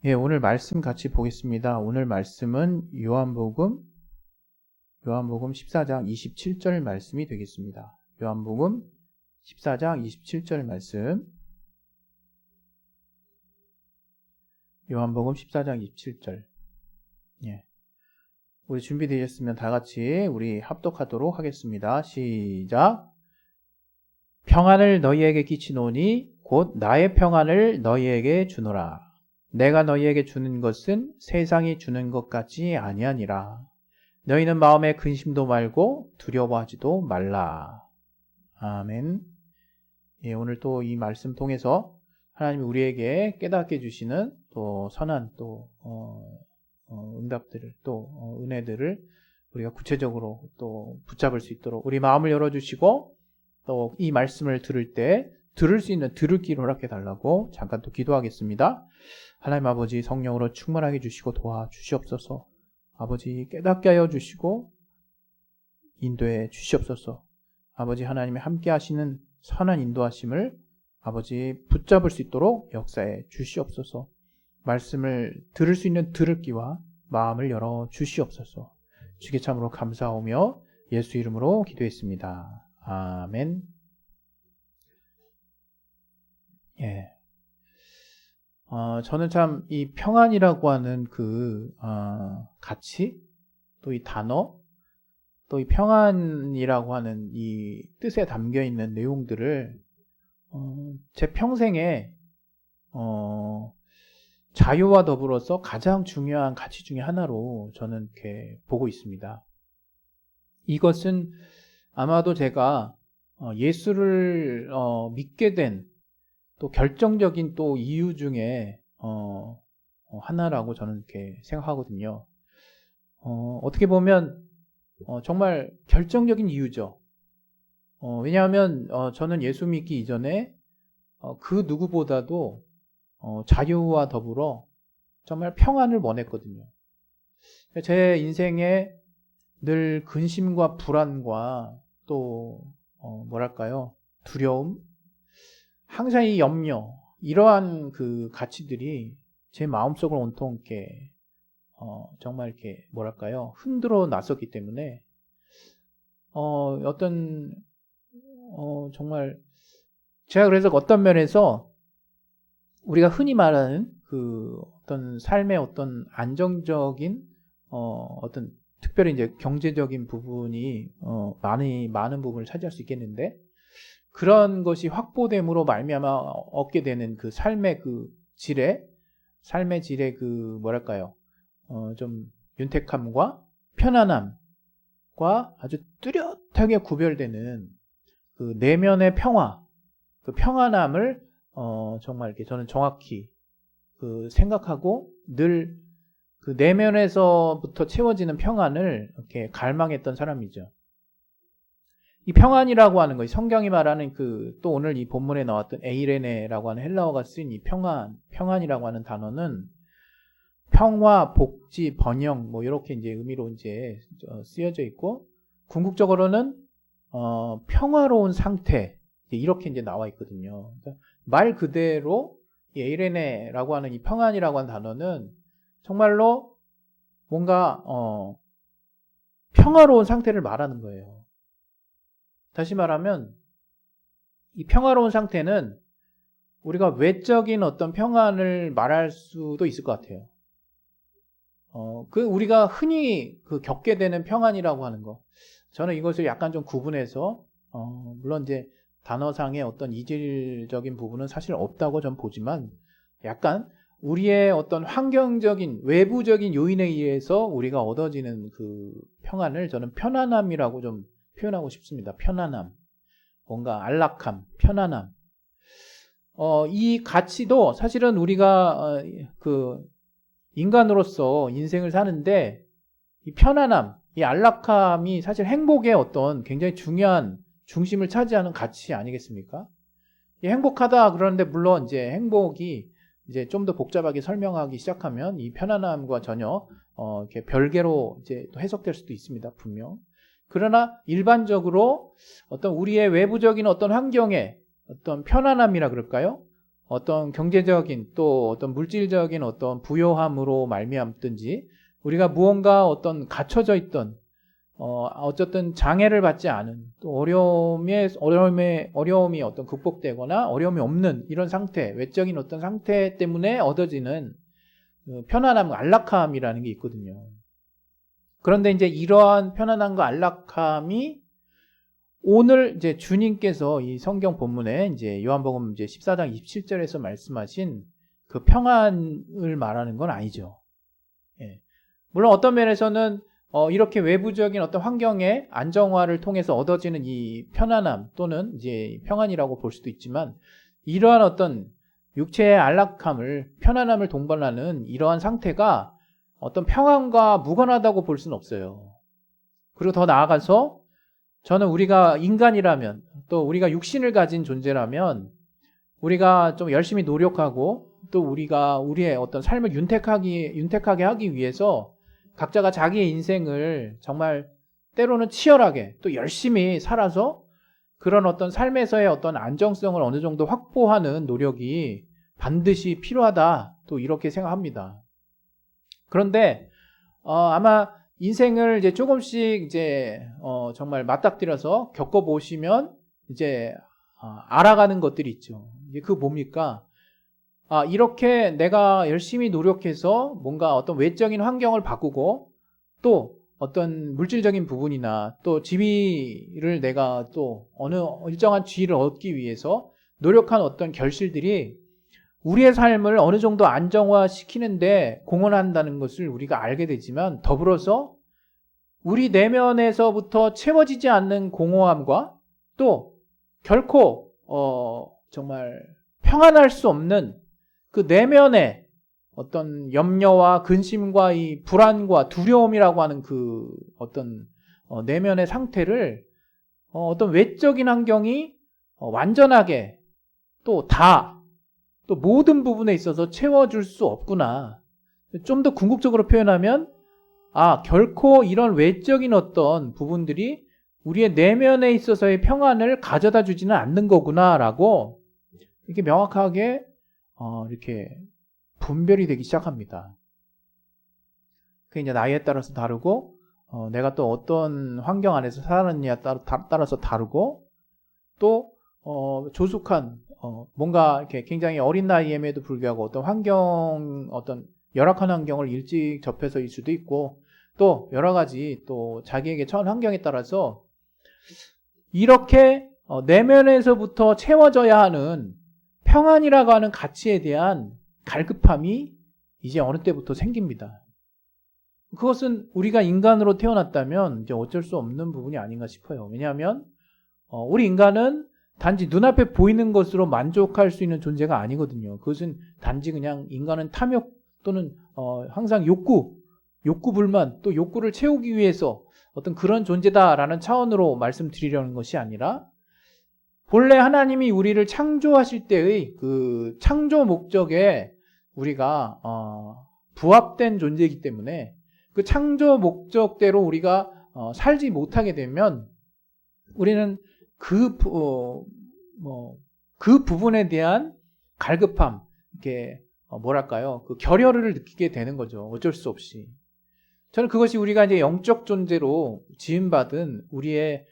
예, 오늘 말씀 같이 보겠습니다. 오늘 말씀은 요한복음 14장 27절 말씀이 되겠습니다. 요한복음 14장 27절 말씀. 요한복음 14장 27절. 예. 우리 준비되셨으면 다 같이 우리 합독하도록 하겠습니다. 시작. 평안을 너희에게 끼치노니 곧 나의 평안을 너희에게 주노라. 내가 너희에게 주는 것은 세상이 주는 것 같지 아니하니라. 너희는 마음에 근심도 말고 두려워하지도 말라. 아멘. 예, 오늘 또 이 말씀 통해서 하나님이 우리에게 깨닫게 주시는 또 선한 또 응답들을 또 은혜들을 우리가 구체적으로 또 붙잡을 수 있도록 우리 마음을 열어주시고 또 이 말씀을 들을 때 들을 수 있는 들을 귀를 허락해 달라고 잠깐 또 기도하겠습니다. 하나님 아버지 성령으로 충만하게 주시고 도와주시옵소서. 아버지 깨닫게 하여 주시고 인도해 주시옵소서. 아버지 하나님의 함께 하시는 선한 인도하심을 아버지 붙잡을 수 있도록 역사해 주시옵소서. 말씀을 들을 수 있는 들을 귀와 마음을 열어 주시옵소서. 주께 참으로 감사하며 예수 이름으로 기도했습니다. 아멘. 예. 저는 참 이 평안이라고 하는 그 가치, 또 이 단어, 또 이 평안이라고 하는 이 뜻에 담겨 있는 내용들을 제 평생에 자유와 더불어서 가장 중요한 가치 중에 하나로 저는 이렇게 보고 있습니다. 이것은 아마도 제가 예수를 믿게 된 또 결정적인 또 이유 중에 하나라고 저는 이렇게 생각하거든요. 어떻게 보면 정말 결정적인 이유죠. 왜냐하면 저는 예수 믿기 이전에 그 누구보다도 자유와 더불어 정말 평안을 원했거든요. 제 인생에 늘 근심과 불안과 또 뭐랄까요, 두려움, 항상 이 염려, 이러한 그 가치들이 제 마음속을 온통 이렇게 정말 이렇게 뭐랄까요, 흔들어 놨었기 때문에 정말 제가 그래서 어떤 면에서 우리가 흔히 말하는 그 어떤 삶의 어떤 안정적인 어떤 특별히 이제 경제적인 부분이 많은 부분을 차지할 수 있겠는데, 그런 것이 확보됨으로 말미암아 얻게 되는 그 삶의 질의 그 뭐랄까요, 좀 윤택함과 편안함과 아주 뚜렷하게 구별되는 그 내면의 평화, 그 평안함을 정말 이렇게 저는 정확히 그 생각하고 늘 그 내면에서부터 채워지는 평안을 이렇게 갈망했던 사람이죠. 이 평안이라고 하는 거, 성경이 말하는 또 오늘 이 본문에 나왔던 에이레네라고 하는 헬라어가 쓰인 이 평안이라고 하는 단어는 평화, 복지, 번영, 뭐 이렇게 이제 의미로 이제 쓰여져 있고, 궁극적으로는 평화로운 상태, 이렇게 이제 나와 있거든요. 그러니까 말 그대로 이 에이레네라고 하는 이 평안이라고 하는 단어는 정말로 뭔가 평화로운 상태를 말하는 거예요. 다시 말하면 이 평화로운 상태는 우리가 외적인 어떤 평안을 말할 수도 있을 것 같아요. 우리가 흔히 겪게 되는 평안이라고 하는 거, 저는 이것을 약간 좀 구분해서 물론 이제 단어상의 어떤 이질적인 부분은 사실 없다고 전 보지만, 약간 우리의 어떤 환경적인 외부적인 요인에 의해서 우리가 얻어지는 그 평안을 저는 편안함이라고 좀 표현하고 싶습니다. 편안함, 뭔가 안락함, 편안함. 이 가치도 사실은 우리가 인간으로서 인생을 사는데 이 편안함, 이 안락함이 사실 행복의 어떤 굉장히 중요한 중심을 차지하는 가치 아니겠습니까? 행복하다 그러는데, 물론 이제 행복이 이제 좀 더 복잡하게 설명하기 시작하면 이 편안함과 전혀 이렇게 별개로 이제 또 해석될 수도 있습니다, 분명. 그러나 일반적으로 어떤 우리의 외부적인 어떤 환경에 어떤 편안함이라 그럴까요? 어떤 경제적인 또 어떤 물질적인 어떤 부요함으로 말미암든지 우리가 무언가 어떤 갇혀져 있던 어쨌든 장애를 받지 않은 또 어려움이 어떤 극복되거나 어려움이 없는 이런 상태, 외적인 어떤 상태 때문에 얻어지는 편안함, 안락함이라는 게 있거든요. 그런데 이제 이러한 편안함과 안락함이 오늘 이제 주님께서 이 성경 본문에 이제 요한복음 이제 14장 27절에서 말씀하신 그 평안을 말하는 건 아니죠. 예. 물론 어떤 면에서는 이렇게 외부적인 어떤 환경의 안정화를 통해서 얻어지는 이 편안함 또는 이제 평안이라고 볼 수도 있지만 이러한 어떤 육체의 안락함을 편안함을 동반하는 이러한 상태가 어떤 평안과 무관하다고 볼 수는 없어요. 그리고 더 나아가서 저는 우리가 인간이라면 또 우리가 육신을 가진 존재라면 우리가 좀 열심히 노력하고 또 우리가 우리의 어떤 삶을 윤택하게 하기 위해서 각자가 자기의 인생을 정말 때로는 치열하게 또 열심히 살아서 그런 어떤 삶에서의 어떤 안정성을 어느 정도 확보하는 노력이 반드시 필요하다 또 이렇게 생각합니다. 그런데 아마 인생을 이제 조금씩 이제 정말 맞닥뜨려서 겪어보시면 이제 알아가는 것들이 있죠. 이게 그 뭡니까? 이렇게 내가 열심히 노력해서 뭔가 어떤 외적인 환경을 바꾸고 또 어떤 물질적인 부분이나 또 지위를 내가 또 어느 일정한 지위를 얻기 위해서 노력한 어떤 결실들이 우리의 삶을 어느 정도 안정화시키는데 공헌한다는 것을 우리가 알게 되지만 더불어서 우리 내면에서부터 채워지지 않는 공허함과 또 결코 정말 평안할 수 없는 그 내면의 어떤 염려와 근심과 이 불안과 두려움이라고 하는 그 어떤 내면의 상태를 어떤 외적인 환경이 완전하게 또 모든 부분에 있어서 채워줄 수 없구나. 좀 더 궁극적으로 표현하면 결코 이런 외적인 어떤 부분들이 우리의 내면에 있어서의 평안을 가져다 주지는 않는 거구나라고 이렇게 명확하게 이렇게 분별이 되기 시작합니다. 그게 이제 나이에 따라서 다르고 내가 또 어떤 환경 안에서 살았느냐에 따라서 다르고 또 조숙한 뭔가 이렇게 굉장히 어린 나이임에도 불구하고 어떤 열악한 환경을 일찍 접해서일 수도 있고 또 여러 가지 또 자기에게 처한 환경에 따라서 이렇게 내면에서부터 채워져야 하는 평안이라고 하는 가치에 대한 갈급함이 이제 어느 때부터 생깁니다. 그것은 우리가 인간으로 태어났다면 이제 어쩔 수 없는 부분이 아닌가 싶어요. 왜냐하면 우리 인간은 단지 눈앞에 보이는 것으로 만족할 수 있는 존재가 아니거든요. 그것은 단지 그냥 인간은 탐욕 또는 항상 욕구 불만 또 욕구를 채우기 위해서 어떤 그런 존재다라는 차원으로 말씀드리려는 것이 아니라 본래 하나님이 우리를 창조하실 때의 그 창조 목적에 우리가 부합된 존재이기 때문에 그 창조 목적대로 우리가 살지 못하게 되면 우리는 그 부분에 대한 갈급함, 이렇게 그 결여를 느끼게 되는 거죠. 어쩔 수 없이. 저는 그것이 우리가 이제 영적 존재로 지음받은 우리의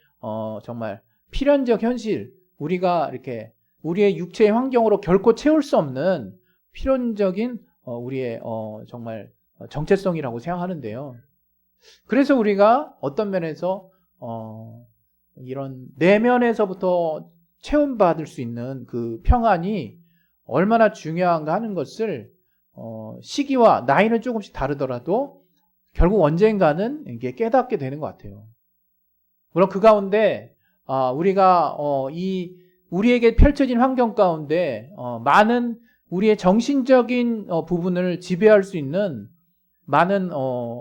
정말 필연적 현실, 우리가 이렇게 우리의 육체의 환경으로 결코 채울 수 없는 필연적인 우리의 정말 정체성이라고 생각하는데요. 그래서 우리가 어떤 면에서 이런 내면에서부터 체험받을 수 있는 그 평안이 얼마나 중요한가 하는 것을 시기와 나이는 조금씩 다르더라도 결국 언젠가는 이게 깨닫게 되는 것 같아요. 물론 그 가운데 우리가 우리에게 펼쳐진 환경 가운데 많은 우리의 정신적인 부분을 지배할 수 있는 많은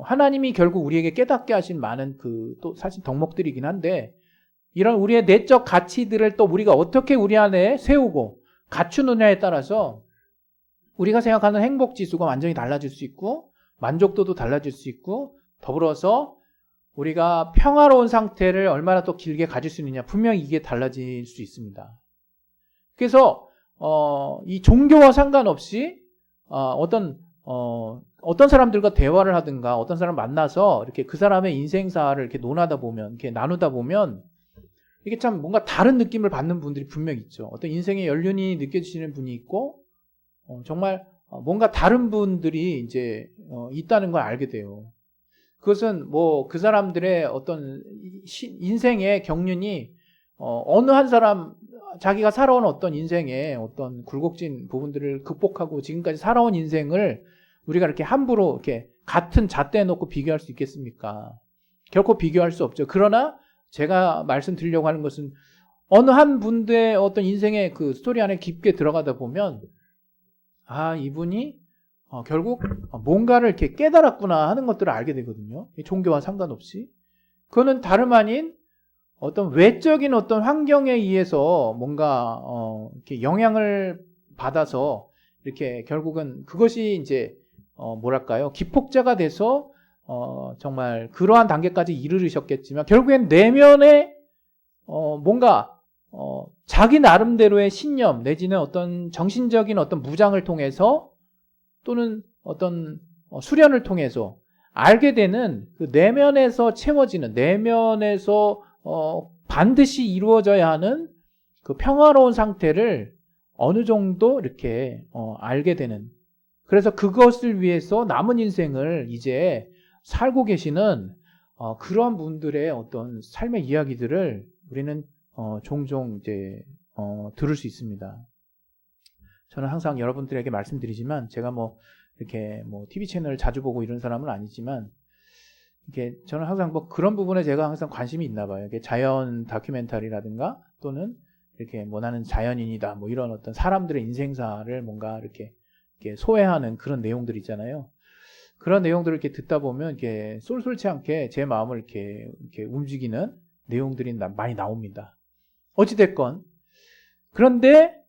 하나님이 결국 우리에게 깨닫게 하신 많은 또 사실 덕목들이긴 한데 이런 우리의 내적 가치들을 또 우리가 어떻게 우리 안에 세우고 갖추느냐에 따라서 우리가 생각하는 행복 지수가 완전히 달라질 수 있고 만족도도 달라질 수 있고 더불어서 우리가 평화로운 상태를 얼마나 또 길게 가질 수 있느냐 분명히 이게 달라질 수 있습니다. 그래서 이 종교와 상관없이 어떤 사람들과 대화를 하든가 어떤 사람 만나서 이렇게 그 사람의 인생사를 이렇게 논하다 보면, 이렇게 나누다 보면 이게 참 뭔가 다른 느낌을 받는 분들이 분명 있죠. 어떤 인생의 연륜이 느껴지시는 분이 있고, 정말 뭔가 다른 분들이 이제 있다는 걸 알게 돼요. 그것은 뭐 그 사람들의 어떤 인생의 경륜이 어느 한 사람 자기가 살아온 어떤 인생의 어떤 굴곡진 부분들을 극복하고 지금까지 살아온 인생을 우리가 이렇게 함부로 이렇게 같은 잣대에 놓고 비교할 수 있겠습니까? 결코 비교할 수 없죠. 그러나 제가 말씀드리려고 하는 것은 어느 한 분의 어떤 인생의 그 스토리 안에 깊게 들어가다 보면 이분이 결국 뭔가를 이렇게 깨달았구나 하는 것들을 알게 되거든요. 종교와 상관없이. 그거는 다름 아닌 어떤 외적인 어떤 환경에 의해서 뭔가 이렇게 영향을 받아서 이렇게 결국은 그것이 이제 뭐랄까요, 기폭제가 돼서 정말 그러한 단계까지 이르르셨겠지만 결국엔 내면에 뭔가 자기 나름대로의 신념 내지는 어떤 정신적인 어떤 무장을 통해서 또는 어떤 수련을 통해서 알게 되는 그 내면에서 채워지는, 내면에서 반드시 이루어져야 하는 그 평화로운 상태를 어느 정도 이렇게 알게 되는, 그래서 그것을 위해서 남은 인생을 이제 살고 계시는 그런 분들의 어떤 삶의 이야기들을 우리는 종종 이제 들을 수 있습니다. 저는 항상 여러분들에게 말씀드리지만 제가 뭐 이렇게 뭐 TV 채널을 자주 보고 이런 사람은 아니지만 이게 저는 항상 뭐 그런 부분에 제가 항상 관심이 있나 봐요. 이게 자연 다큐멘터리라든가 또는 이렇게 뭐 나는 자연인이다 뭐 이런 어떤 사람들의 인생사를 뭔가 이렇게 소외하는 그런 내용들 있잖아요. 그런 내용들을 이렇게 듣다 보면 이렇게 쏠쏠치 않게 제 마음을 이렇게 움직이는 내용들이 많이 나옵니다. 어찌됐건 그런데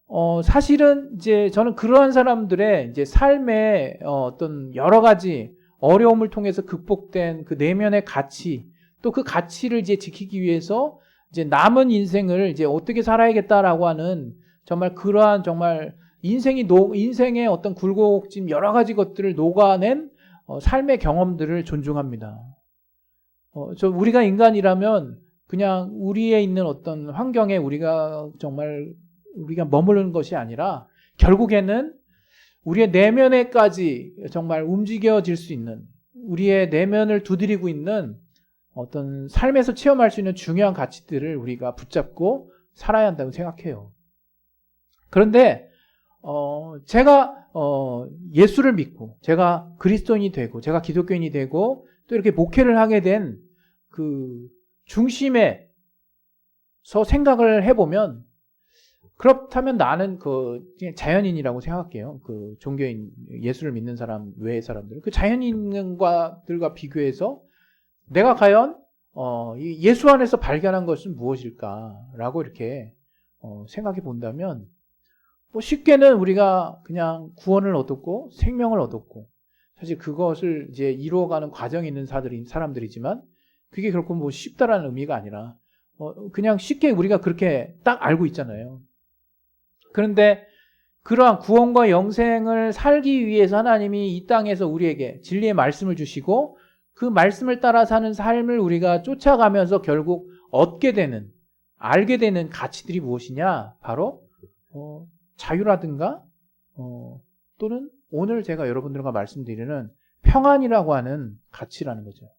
사실은 이제 저는 그러한 사람들의 이제 삶의 어떤 여러 가지 어려움을 통해서 극복된 그 내면의 가치, 또 그 가치를 이제 지키기 위해서 이제 남은 인생을 이제 어떻게 살아야겠다라고 하는 정말 그러한 정말 인생의 어떤 굴곡짐 여러 가지 것들을 녹아낸 삶의 경험들을 존중합니다. 우리가 인간이라면 그냥 우리에 있는 어떤 환경에 우리가 머무르는 것이 아니라 결국에는 우리의 내면에까지 정말 움직여질 수 있는, 우리의 내면을 두드리고 있는 어떤 삶에서 체험할 수 있는 중요한 가치들을 우리가 붙잡고 살아야 한다고 생각해요. 그런데 제가 예수를 믿고 제가 그리스도인이 되고 제가 기독교인이 되고 또 이렇게 목회를 하게 된 그 중심에서 생각을 해보면, 그렇다면 나는 그냥 자연인이라고 생각할게요. 그 종교인, 예수를 믿는 사람 외의 사람들, 그 자연인들과 비교해서 내가 과연 예수 안에서 발견한 것은 무엇일까라고 이렇게 생각해 본다면, 뭐 쉽게는 우리가 그냥 구원을 얻었고 생명을 얻었고, 사실 그것을 이제 이루어가는 과정에 있는 사람들이지만 그게 결코 뭐 쉽다라는 의미가 아니라 그냥 쉽게 우리가 그렇게 딱 알고 있잖아요. 그런데 그러한 구원과 영생을 살기 위해서 하나님이 이 땅에서 우리에게 진리의 말씀을 주시고 그 말씀을 따라 사는 삶을 우리가 쫓아가면서 결국 얻게 되는, 알게 되는 가치들이 무엇이냐? 바로 자유라든가 또는 오늘 제가 여러분들과 말씀드리는 평안이라고 하는 가치라는 거죠.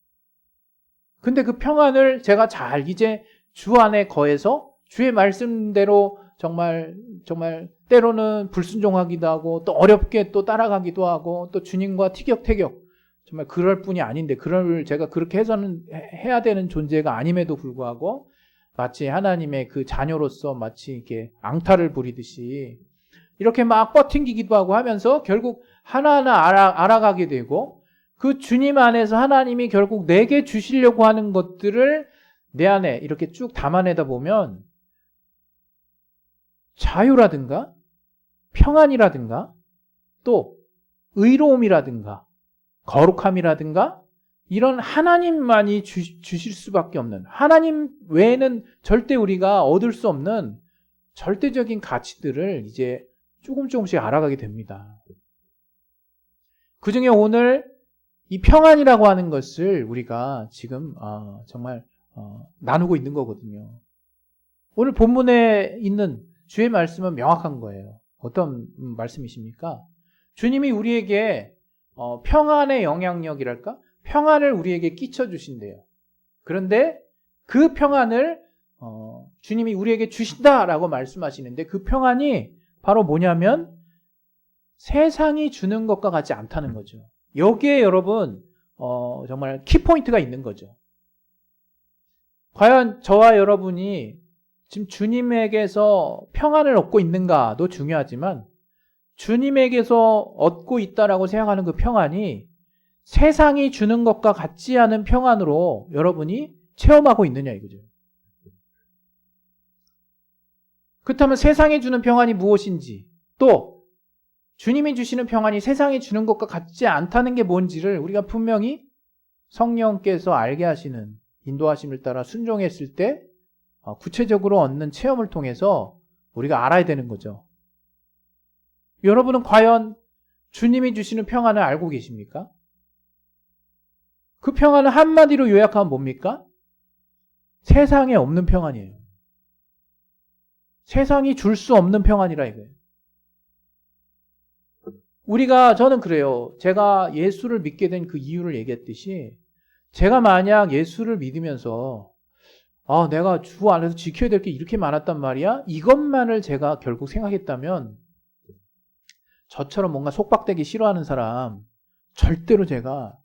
근데 그 평안을 제가 잘 이제 주 안에 거해서 주의 말씀대로 정말 때로는 불순종하기도 하고 또 어렵게 또 따라가기도 하고 또 주님과 티격태격, 정말 그럴 뿐이 아닌데 제가 그렇게 해서는 해야 되는 존재가 아님에도 불구하고 마치 하나님의 그 자녀로서 마치 이렇게 앙탈을 부리듯이 이렇게 막 버팅기기도 하고 하면서 결국 하나하나 알아가게 되고, 그 주님 안에서 하나님이 결국 내게 주시려고 하는 것들을 내 안에 이렇게 쭉 담아내다 보면 자유라든가 평안이라든가 또 의로움이라든가 거룩함이라든가 이런 하나님만이 주실 수밖에 없는, 하나님 외에는 절대 우리가 얻을 수 없는 절대적인 가치들을 이제 조금씩 알아가게 됩니다. 그 중에 오늘 이 평안이라고 하는 것을 우리가 지금 정말 나누고 있는 거거든요. 오늘 본문에 있는 주의 말씀은 명확한 거예요. 어떤 말씀이십니까? 주님이 우리에게 평안의 영향력이랄까? 평안을 우리에게 끼쳐 주신대요. 그런데 그 평안을 주님이 우리에게 주신다라고 말씀하시는데 그 평안이 바로 뭐냐면 세상이 주는 것과 같지 않다는 거죠. 여기에 여러분 정말 키포인트가 있는 거죠. 과연 저와 여러분이 지금 주님에게서 평안을 얻고 있는가도 중요하지만 주님에게서 얻고 있다라고 생각하는 그 평안이 세상이 주는 것과 같지 않은 평안으로 여러분이 체험하고 있느냐 이거죠. 그렇다면 세상이 주는 평안이 무엇인지, 또 주님이 주시는 평안이 세상이 주는 것과 같지 않다는 게 뭔지를 우리가 분명히 성령께서 알게 하시는 인도하심을 따라 순종했을 때 구체적으로 얻는 체험을 통해서 우리가 알아야 되는 거죠. 여러분은 과연 주님이 주시는 평안을 알고 계십니까? 그 평안을 한마디로 요약하면 뭡니까? 세상에 없는 평안이에요. 세상이 줄 수 없는 평안이라 이거예요. 저는 그래요. 제가 예수를 믿게 된 그 이유를 얘기했듯이 제가 만약 예수를 믿으면서 내가 주 안에서 지켜야 될 게 이렇게 많았단 말이야? 이것만을 제가 결국 생각했다면 저처럼 뭔가 속박되기 싫어하는 사람 절대로 제가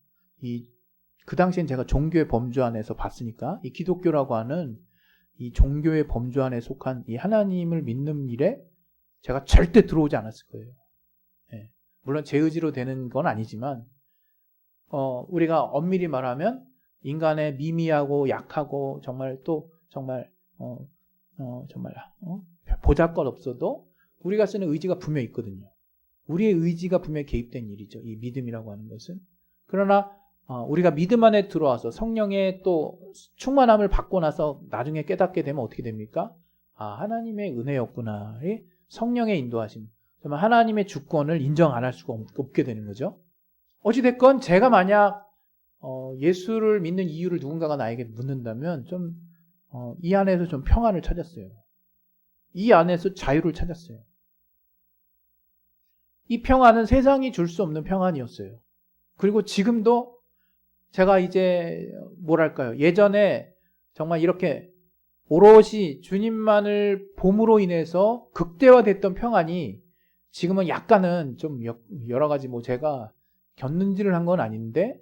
그 당시엔 제가 종교의 범주 안에서 봤으니까 이 기독교라고 하는 이 종교의 범주 안에 속한 이 하나님을 믿는 일에 제가 절대 들어오지 않았을 거예요. 예. 물론 제 의지로 되는 건 아니지만 우리가 엄밀히 말하면 인간의 미미하고 약하고 정말 또 정말 정말 보잘것 없어도 우리가 쓰는 의지가 분명히 있거든요. 우리의 의지가 분명히 개입된 일이죠. 이 믿음이라고 하는 것은. 그러나 우리가 믿음 안에 들어와서 성령의 또 충만함을 받고 나서 나중에 깨닫게 되면 어떻게 됩니까? 하나님의 은혜였구나. 성령의 인도하심. 정말 하나님의 주권을 인정 안 할 수가 없게 되는 거죠. 어찌됐건 제가 만약 예수를 믿는 이유를 누군가가 나에게 묻는다면 이 안에서 좀 평안을 찾았어요. 이 안에서 자유를 찾았어요. 이 평안은 세상이 줄 수 없는 평안이었어요. 그리고 지금도 제가 이제 예전에 정말 이렇게 오롯이 주님만을 봄으로 인해서 극대화됐던 평안이 지금은 약간은 좀 여러 가지 제가 견눈질을 한 건 아닌데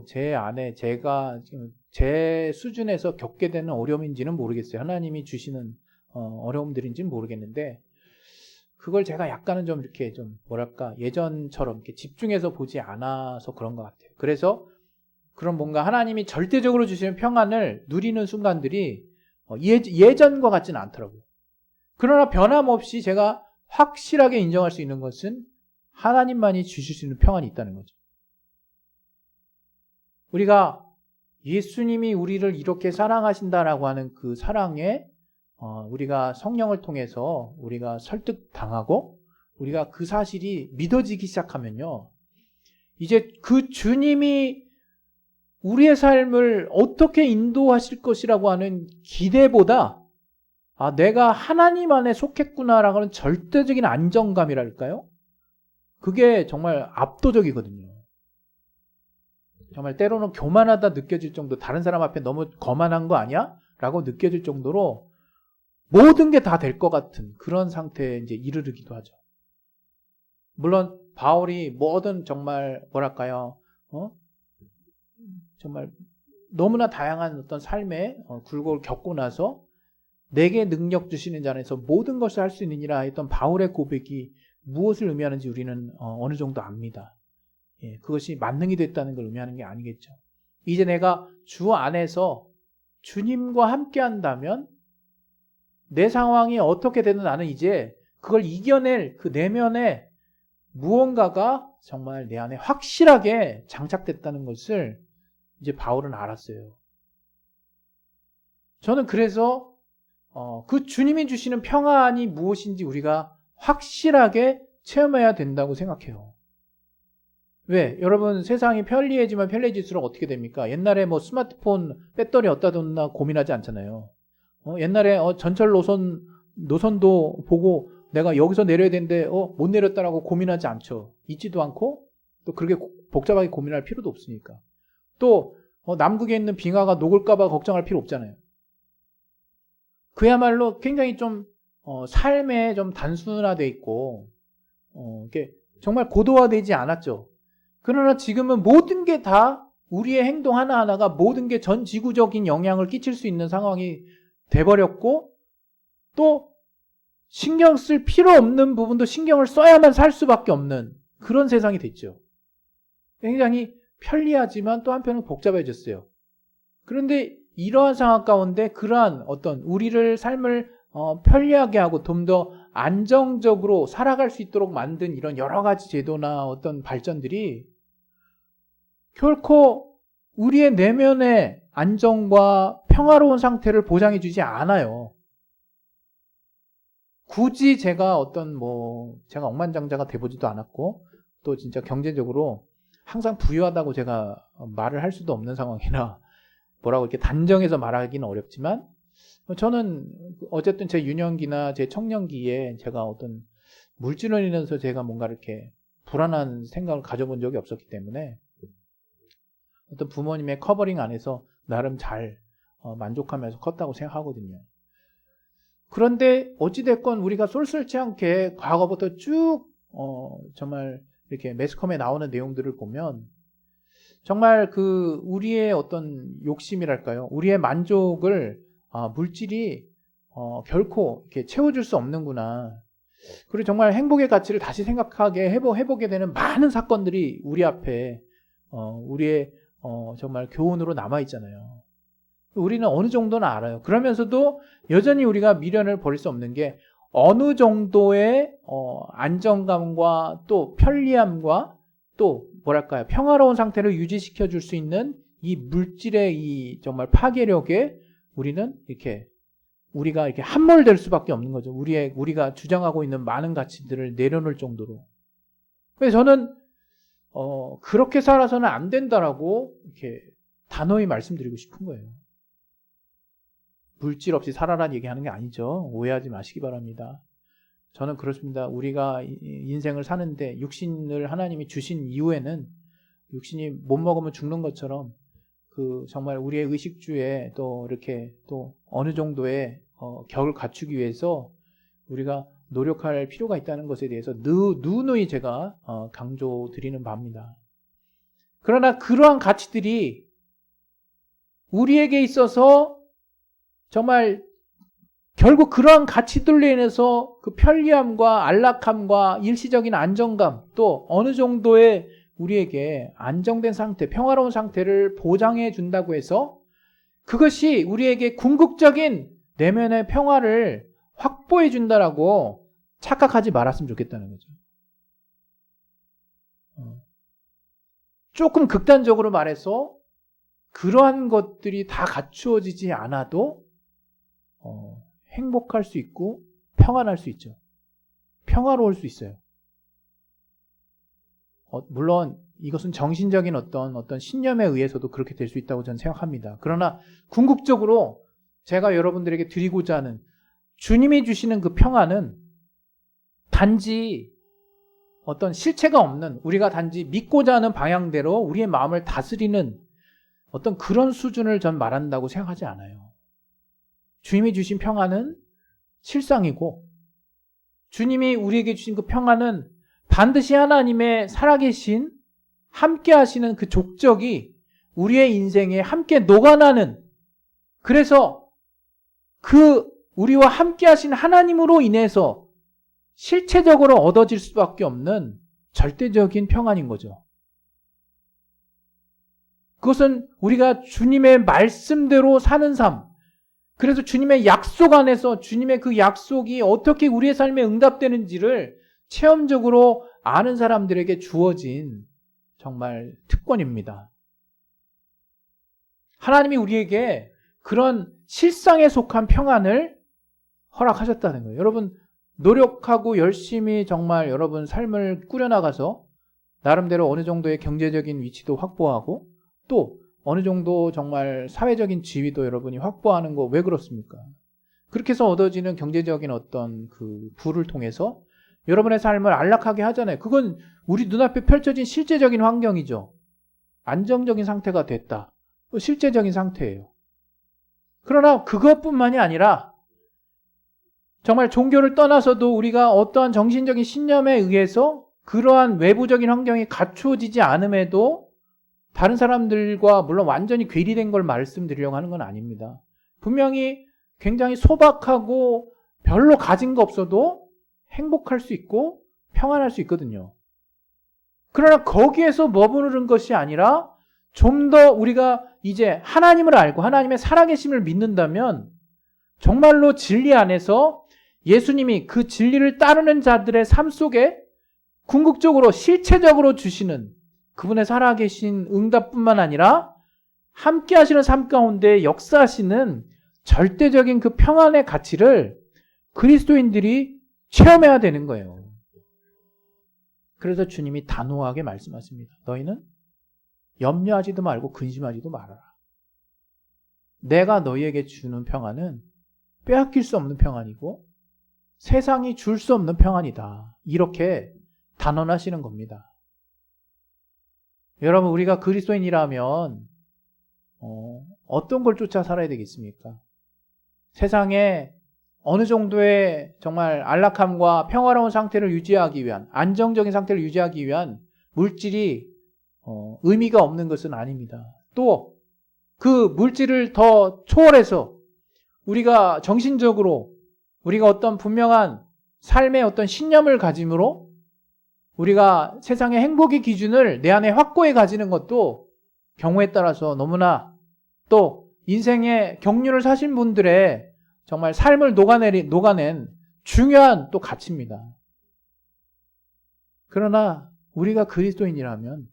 제 안에 제가 지금 제 수준에서 겪게 되는 어려움인지는 모르겠어요. 하나님이 주시는 어려움들인지는 모르겠는데 그걸 제가 약간은 좀 이렇게 예전처럼 이렇게 집중해서 보지 않아서 그런 것 같아요. 그래서 그런 뭔가 하나님이 절대적으로 주시는 평안을 누리는 순간들이 예전과 같지는 않더라고요. 그러나 변함없이 제가 확실하게 인정할 수 있는 것은 하나님만이 주실 수 있는 평안이 있다는 거죠. 우리가 예수님이 우리를 이렇게 사랑하신다라고 하는 그 사랑에 우리가 성령을 통해서 우리가 설득당하고 우리가 그 사실이 믿어지기 시작하면요. 이제 그 주님이 우리의 삶을 어떻게 인도하실 것이라고 하는 기대보다 내가 하나님 안에 속했구나라고 하는 절대적인 안정감이랄까요? 그게 정말 압도적이거든요. 정말 때로는 교만하다 느껴질 정도, 다른 사람 앞에 너무 거만한 거 아니야? 라고 느껴질 정도로 모든 게 다 될 것 같은 그런 상태에 이제 이르르기도 하죠. 물론 바울이 뭐든 정말 정말 너무나 다양한 어떤 삶의 굴곡을 겪고 나서 내게 능력 주시는 자 안에서 모든 것을 할 수 있느니라 했던 바울의 고백이 무엇을 의미하는지 우리는 어느 정도 압니다. 그것이 만능이 됐다는 걸 의미하는 게 아니겠죠. 이제 내가 주 안에서 주님과 함께 한다면 내 상황이 어떻게 되든 나는 이제 그걸 이겨낼 그 내면에 무언가가 정말 내 안에 확실하게 장착됐다는 것을 이제 바울은 알았어요. 저는 그래서 그 주님이 주시는 평안이 무엇인지 우리가 확실하게 체험해야 된다고 생각해요. 왜? 여러분 세상이 편리해지면 편리해질수록 어떻게 됩니까? 옛날에 뭐 스마트폰 배터리 어디다 뒀나 고민하지 않잖아요. 옛날에 전철 노선도 보고 내가 여기서 내려야 되는데 못 내렸다라고 고민하지 않죠. 있지도 않고 또 그렇게 복잡하게 고민할 필요도 없으니까. 또 남극에 있는 빙하가 녹을까봐 걱정할 필요 없잖아요. 그야말로 굉장히 좀 삶에 좀 단순화돼 있고 이게 정말 고도화되지 않았죠. 그러나 지금은 모든 게 다 우리의 행동 하나하나가 모든 게 전 지구적인 영향을 끼칠 수 있는 상황이 돼버렸고 또 신경 쓸 필요 없는 부분도 신경을 써야만 살 수밖에 없는 그런 세상이 됐죠. 굉장히 편리하지만 또 한편은 복잡해졌어요. 그런데 이러한 상황 가운데 그러한 어떤 우리를 삶을 편리하게 하고 좀 더 안정적으로 살아갈 수 있도록 만든 이런 여러 가지 제도나 어떤 발전들이 결코 우리의 내면의 안정과 평화로운 상태를 보장해 주지 않아요. 굳이 제가 제가 억만장자가 돼보지도 않았고 또 진짜 경제적으로 항상 부유하다고 제가 말을 할 수도 없는 상황이라 뭐라고 이렇게 단정해서 말하기는 어렵지만 저는 어쨌든 제 유년기나 제 청년기에 제가 어떤 물질로 인해서 제가 뭔가 이렇게 불안한 생각을 가져본 적이 없었기 때문에 어떤 부모님의 커버링 안에서 나름 잘 만족하면서 컸다고 생각하거든요. 그런데 어찌됐건 우리가 쏠쏠치 않게 과거부터 쭉 정말 이렇게 매스컴에 나오는 내용들을 보면 정말 그 우리의 어떤 욕심이랄까요? 우리의 만족을 물질이 결코 이렇게 채워줄 수 없는구나. 그리고 정말 행복의 가치를 다시 생각하게 해보게 되는 많은 사건들이 우리 앞에 우리의 정말 교훈으로 남아 있잖아요. 우리는 어느 정도는 알아요. 그러면서도 여전히 우리가 미련을 버릴 수 없는 게 어느 정도의 안정감과 또 편리함과 또 뭐랄까요 평화로운 상태를 유지시켜 줄 수 있는 이 물질의 이 정말 파괴력에 우리는 우리가 이렇게 함몰될 수밖에 없는 거죠. 우리가 주장하고 있는 많은 가치들을 내려놓을 정도로. 그래서 저는 그렇게 살아서는 안 된다라고 이렇게 단호히 말씀드리고 싶은 거예요. 물질 없이 살아라는 얘기하는 게 아니죠. 오해하지 마시기 바랍니다. 저는 그렇습니다. 우리가 인생을 사는데 육신을 하나님이 주신 이후에는 육신이 못 먹으면 죽는 것처럼 정말 우리의 의식주에 또 이렇게 또 어느 정도의 격을 갖추기 위해서 우리가 노력할 필요가 있다는 것에 대해서 누누이 제가 강조드리는 바입니다. 그러나 그러한 가치들이 우리에게 있어서 정말 결국 그러한 가치들로 인해서 그 편리함과 안락함과 일시적인 안정감 또 어느 정도의 우리에게 안정된 상태, 평화로운 상태를 보장해 준다고 해서 그것이 우리에게 궁극적인 내면의 평화를 확보해 준다라고 착각하지 말았으면 좋겠다는 거죠. 조금 극단적으로 말해서 그러한 것들이 다 갖추어지지 않아도 행복할 수 있고 평안할 수 있죠. 평화로울 수 있어요. 물론 이것은 정신적인 어떤 신념에 의해서도 그렇게 될 수 있다고 저는 생각합니다. 그러나 궁극적으로 제가 여러분들에게 드리고자 하는 주님이 주시는 그 평안은 단지 어떤 실체가 없는 우리가 단지 믿고자 하는 방향대로 우리의 마음을 다스리는 어떤 그런 수준을 전 말한다고 생각하지 않아요. 주님이 주신 평안은 실상이고 주님이 우리에게 주신 그 평안은 반드시 하나님의 살아계신 함께 하시는 그 족적이 우리의 인생에 함께 녹아나는 그래서 우리와 함께 하신 하나님으로 인해서 실체적으로 얻어질 수밖에 없는 절대적인 평안인 거죠. 그것은 우리가 주님의 말씀대로 사는 삶, 그래서 주님의 약속 안에서 주님의 그 약속이 어떻게 우리의 삶에 응답되는지를 체험적으로 아는 사람들에게 주어진 정말 특권입니다. 하나님이 우리에게 그런 실상에 속한 평안을 허락하셨다는 거예요. 여러분, 노력하고 열심히 정말 여러분 삶을 꾸려나가서 나름대로 어느 정도의 경제적인 위치도 확보하고 또 어느 정도 정말 사회적인 지위도 여러분이 확보하는 거 왜 그렇습니까? 그렇게 해서 얻어지는 경제적인 어떤 그 부를 통해서 여러분의 삶을 안락하게 하잖아요. 그건 우리 눈앞에 펼쳐진 실제적인 환경이죠. 안정적인 상태가 됐다. 실제적인 상태예요. 그러나 그것뿐만이 아니라 정말 종교를 떠나서도 우리가 어떠한 정신적인 신념에 의해서 그러한 외부적인 환경이 갖추어지지 않음에도 다른 사람들과 물론 완전히 괴리된 걸 말씀드리려고 하는 건 아닙니다. 분명히 굉장히 소박하고 별로 가진 거 없어도 행복할 수 있고 평안할 수 있거든요. 그러나 거기에서 머무르는 것이 아니라 좀 더 우리가 이제 하나님을 알고 하나님의 살아계심을 믿는다면 정말로 진리 안에서 예수님이 그 진리를 따르는 자들의 삶 속에 궁극적으로 실체적으로 주시는 그분의 살아계신 응답뿐만 아니라 함께 하시는 삶 가운데 역사하시는 절대적인 그 평안의 가치를 그리스도인들이 체험해야 되는 거예요. 그래서 주님이 단호하게 말씀하십니다. 너희는 염려하지도 말고 근심하지도 말아라. 내가 너희에게 주는 평안은 빼앗길 수 없는 평안이고 세상이 줄 수 없는 평안이다. 이렇게 단언하시는 겁니다. 여러분, 우리가 그리스도인이라면 어떤 걸 쫓아 살아야 되겠습니까? 세상에 어느 정도의 정말 안락함과 평화로운 상태를 유지하기 위한, 안정적인 상태를 유지하기 위한 물질이 의미가 없는 것은 아닙니다. 또 그 물질을 더 초월해서 우리가 정신적으로 우리가 어떤 분명한 삶의 어떤 신념을 가짐으로 우리가 세상의 행복의 기준을 내 안에 확고히 가지는 것도 경우에 따라서 너무나 또 인생의 경륜을 사신 분들의 정말 삶을 녹아낸 중요한 또 가치입니다. 그러나 우리가 그리스도인이라면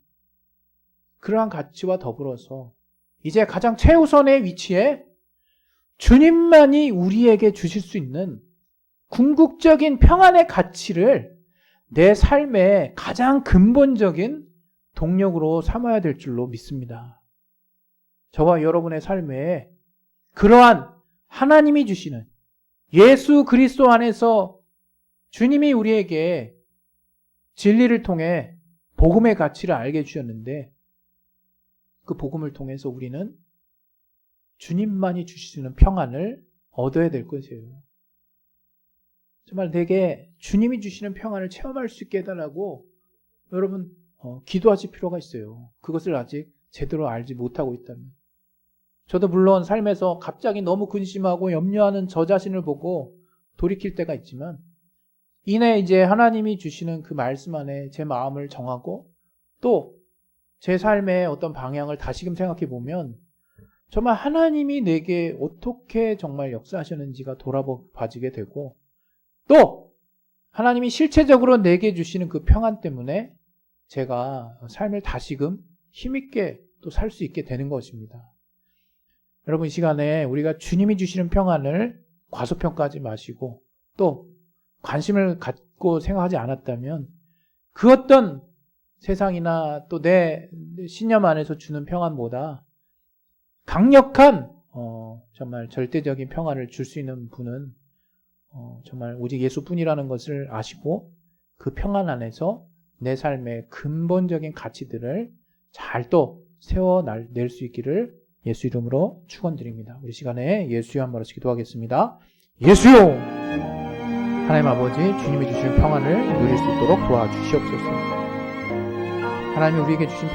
그러한 가치와 더불어서 이제 가장 최우선의 위치에 주님만이 우리에게 주실 수 있는 궁극적인 평안의 가치를 내 삶의 가장 근본적인 동력으로 삼아야 될 줄로 믿습니다. 저와 여러분의 삶에 그러한 하나님이 주시는 예수 그리스도 안에서 주님이 우리에게 진리를 통해 복음의 가치를 알게 해주셨는데 그 복음을 통해서 우리는 주님만이 주시는 평안을 얻어야 될 것이에요. 정말 내게 주님이 주시는 평안을 체험할 수 있게 해달라고 여러분 기도하실 필요가 있어요. 그것을 아직 제대로 알지 못하고 있다면. 저도 물론 삶에서 갑자기 너무 근심하고 염려하는 저 자신을 보고 돌이킬 때가 있지만 이내 이제 하나님이 주시는 그 말씀 안에 제 마음을 정하고 또 제 삶의 어떤 방향을 다시금 생각해 보면 정말 하나님이 내게 어떻게 정말 역사하셨는지가 돌아봐지게 되고 또 하나님이 실체적으로 내게 주시는 그 평안 때문에 제가 삶을 다시금 힘있게 또 살 수 있게 되는 것입니다. 여러분, 이 시간에 우리가 주님이 주시는 평안을 과소평가하지 마시고 또 관심을 갖고 생각하지 않았다면 그 어떤 세상이나 또 내 신념 안에서 주는 평안보다 강력한 정말 절대적인 평안을 줄 수 있는 분은 정말 오직 예수뿐이라는 것을 아시고 그 평안 안에서 내 삶의 근본적인 가치들을 잘 또 세워낼 수 있기를 예수 이름으로 축원드립니다. 우리 시간에 예수여 한 번씩 기도하겠습니다. 예수여! 하나님 아버지, 주님이 주시는 평안을 누릴 수 있도록 도와주시옵소서. 하나님이 우리에게 주신